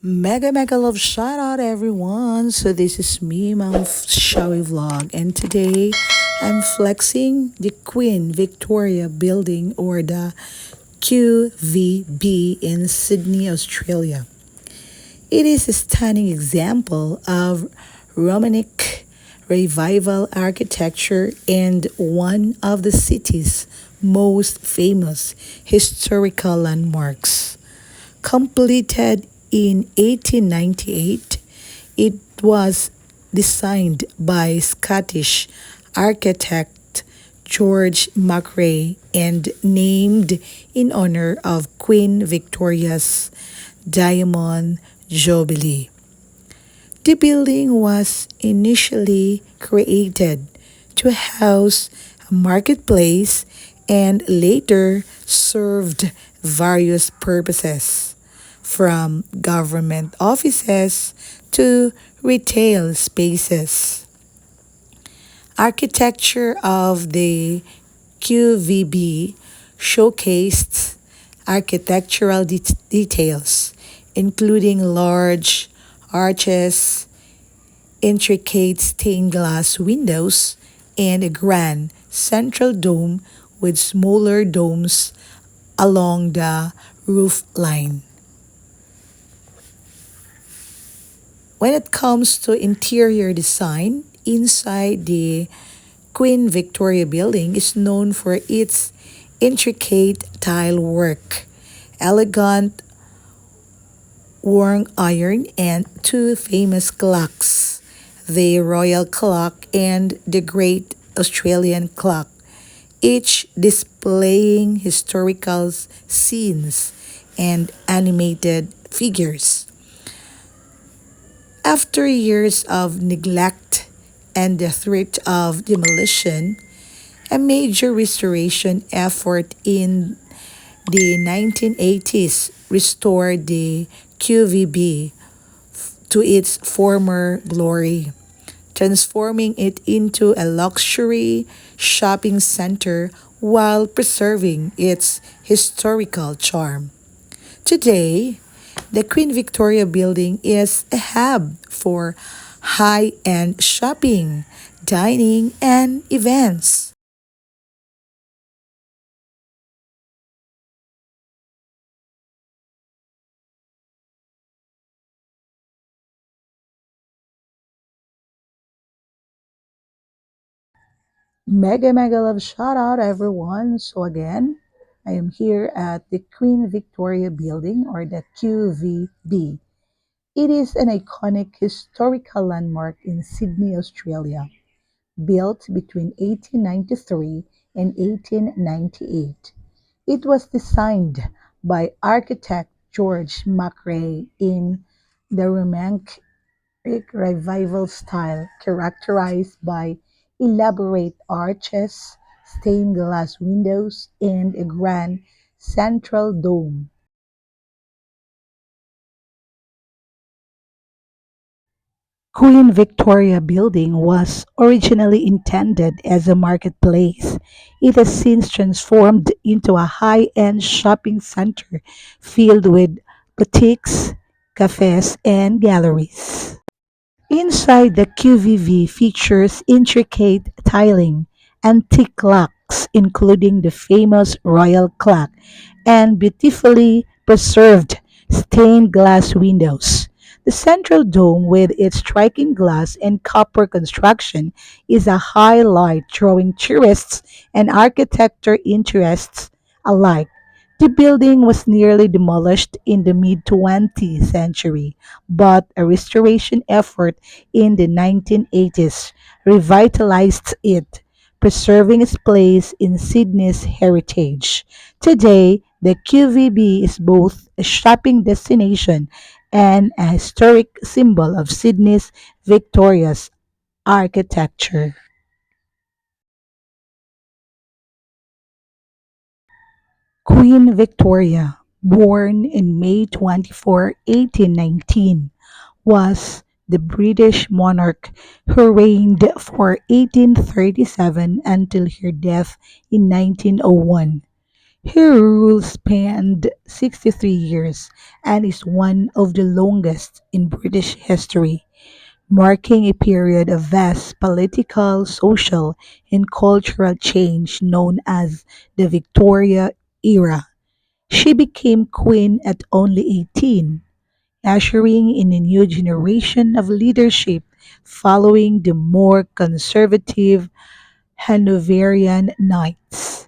Mega love shout out everyone. So this is me, Mom Shawie vlog, and today I'm flexing the Queen Victoria building or the QVB in Sydney, Australia. It is a stunning example of Romanic revival architecture and one of the city's most famous historical landmarks. Completed in 1898, it was designed by Scottish architect George McRae and named in honor of Queen Victoria's Diamond Jubilee. The building was initially created to house a marketplace and later served various purposes, from government offices to retail spaces. Architecture of the QVB showcased architectural details, including large arches, intricate stained glass windows, and a grand central dome with smaller domes along the roof line. When it comes to interior design, inside the Queen Victoria building is known for its intricate tile work, elegant wrought iron, and two famous clocks, the Royal Clock and the Great Australian Clock, each displaying historical scenes and animated figures. After years of neglect and the threat of demolition, a major restoration effort in the 1980s restored the QVB to its former glory, transforming it into a luxury shopping center while preserving its historical charm. Today, the Queen Victoria building is a hub for high end shopping, dining, and events. Mega love shout out everyone. So again, I am here at the Queen Victoria building or the QVB. It is an iconic historical landmark in Sydney, Australia, built between 1893 and 1898. It was designed by architect George McRae in the Romantic Revival style, characterized by elaborate arches, stained glass windows, and a grand central dome. Queen Victoria Building was originally intended as a marketplace. It has since transformed into a high-end shopping center filled with boutiques, cafes, and galleries. Inside the QVV features intricate tiling, antique clocks including the famous royal clock, and beautifully preserved stained glass windows. The central dome with its striking glass and copper construction is a highlight, drawing tourists and architecture interests alike. The building was nearly demolished in the mid 20th century, but a restoration effort in the 1980s revitalized it, preserving its place in Sydney's heritage. Today, the QVB is both a shopping destination and a historic symbol of Sydney's Victoria's architecture. Queen Victoria, born in May 24, 1819, was the British monarch who reigned for 1837 until her death in 1901. Her rule spanned 63 years and is one of the longest in British history, marking a period of vast political, social, and cultural change known as the Victoria Era. She became queen at only 18, ushering in a new generation of leadership following the more conservative Hanoverian Knights.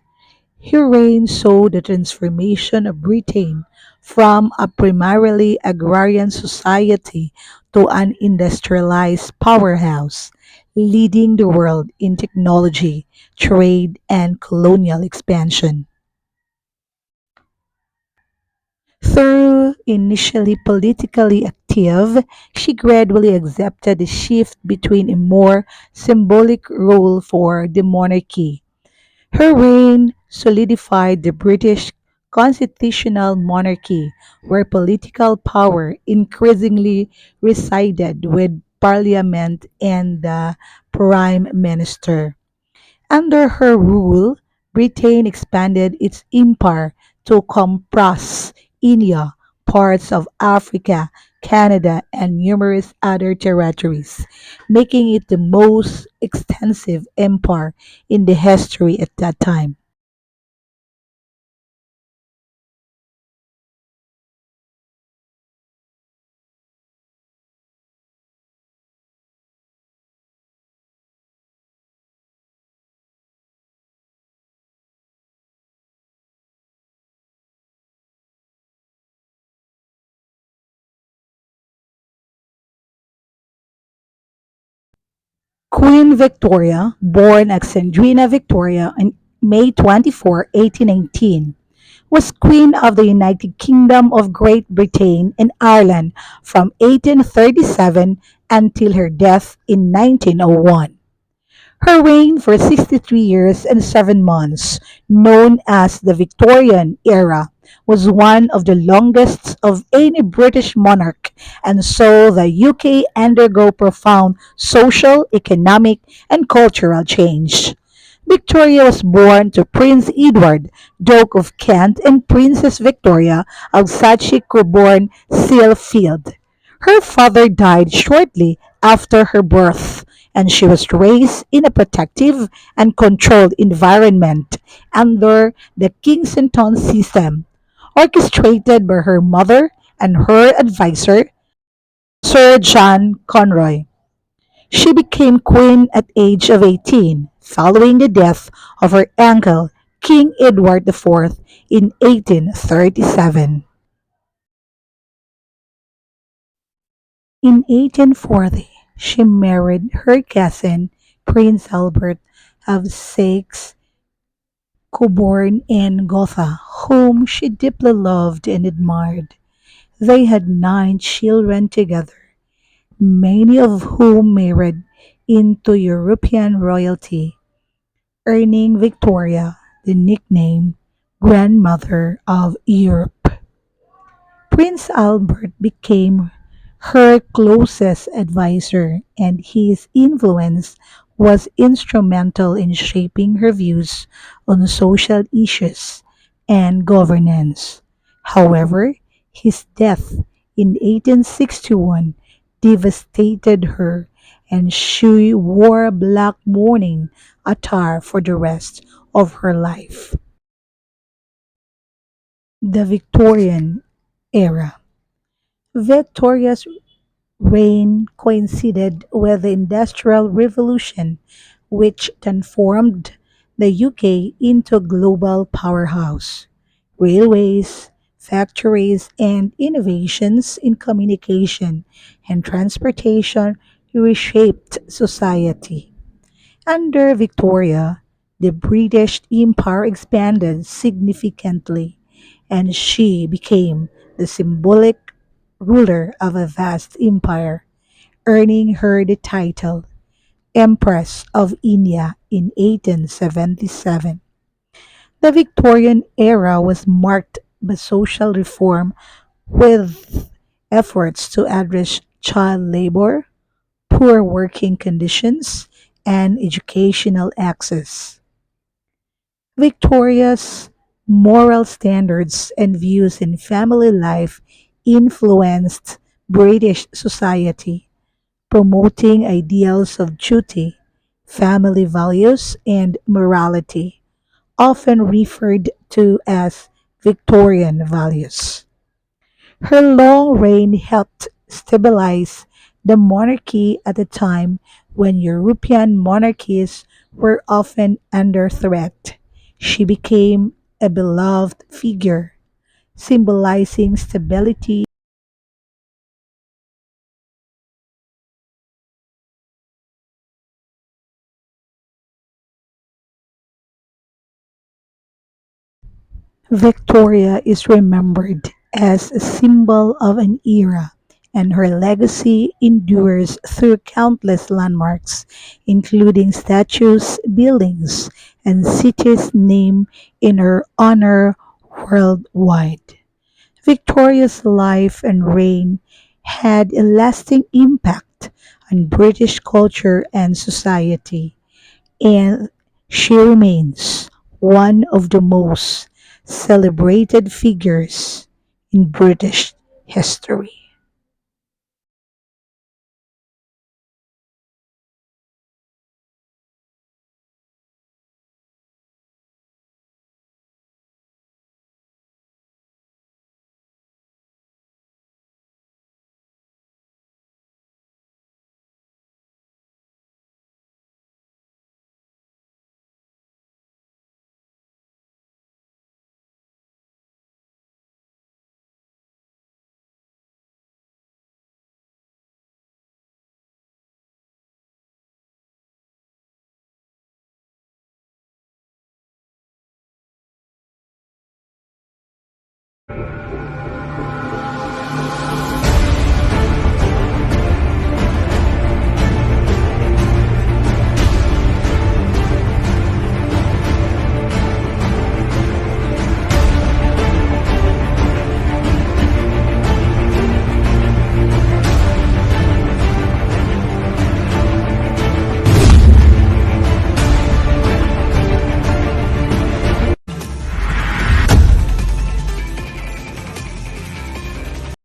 Her reign saw the transformation of Britain from a primarily agrarian society to an industrialized powerhouse, leading the world in technology, trade, and colonial expansion. Though initially politically active, she gradually accepted the shift between a more symbolic role for the monarchy. Her reign solidified the British constitutional monarchy, where political power increasingly resided with Parliament and the Prime Minister. Under her rule, Britain expanded its empire to compass India, parts of Africa, Canada, and numerous other territories, making it the most extensive empire in the history at that time. Queen Victoria, born Alexandrina Victoria on May 24, 1819, was Queen of the United Kingdom of Great Britain and Ireland from 1837 until her death in 1901. Her reign for 63 years and 7 months, known as the Victorian Era, was one of the longest of any British monarch and saw the UK undergo profound social, economic, and cultural change. Victoria was born to Prince Edward, Duke of Kent, and Princess Victoria of Saxe-Coburg Sealfield. Her father died shortly after her birth, and she was raised in a protective and controlled environment under the Kensington system, orchestrated by her mother and her advisor, Sir John Conroy. She became queen at age of 18, following the death of her uncle, King Edward IV, in 1837. In 1840, she married her cousin, Prince Albert of Saxe Coburn and Gotha, whom she deeply loved and admired. They had 9 children together, many of whom married into European royalty, earning Victoria the nickname Grandmother of Europe. Prince Albert became her closest advisor, and his influence was instrumental in shaping her views on social issues and governance. However, his death in 1861 devastated her, and she wore black mourning attire for the rest of her life. The Victorian Era. Victoria's reign coincided with the Industrial Revolution, which transformed the UK into a global powerhouse. Railways, factories, and innovations in communication and transportation reshaped society. Under Victoria, the British Empire expanded significantly, and she became the symbolic ruler of a vast empire, earning her the title Empress of India in 1877. The Victorian era was marked by social reform with efforts to address child labor, poor working conditions, and educational access. Victoria's Moral standards and views in family life influenced British society, promoting ideals of duty, family values, and morality, often referred to as Victorian values. Her long reign helped stabilize the monarchy at a time when European monarchies were often under threat. She became a beloved figure, symbolizing stability. Victoria is remembered as a symbol of an era, and her legacy endures through countless landmarks, including statues, buildings, and cities named in her honor worldwide. Victoria's life and reign had a lasting impact on British culture and society, and she remains one of the most celebrated figures in British history.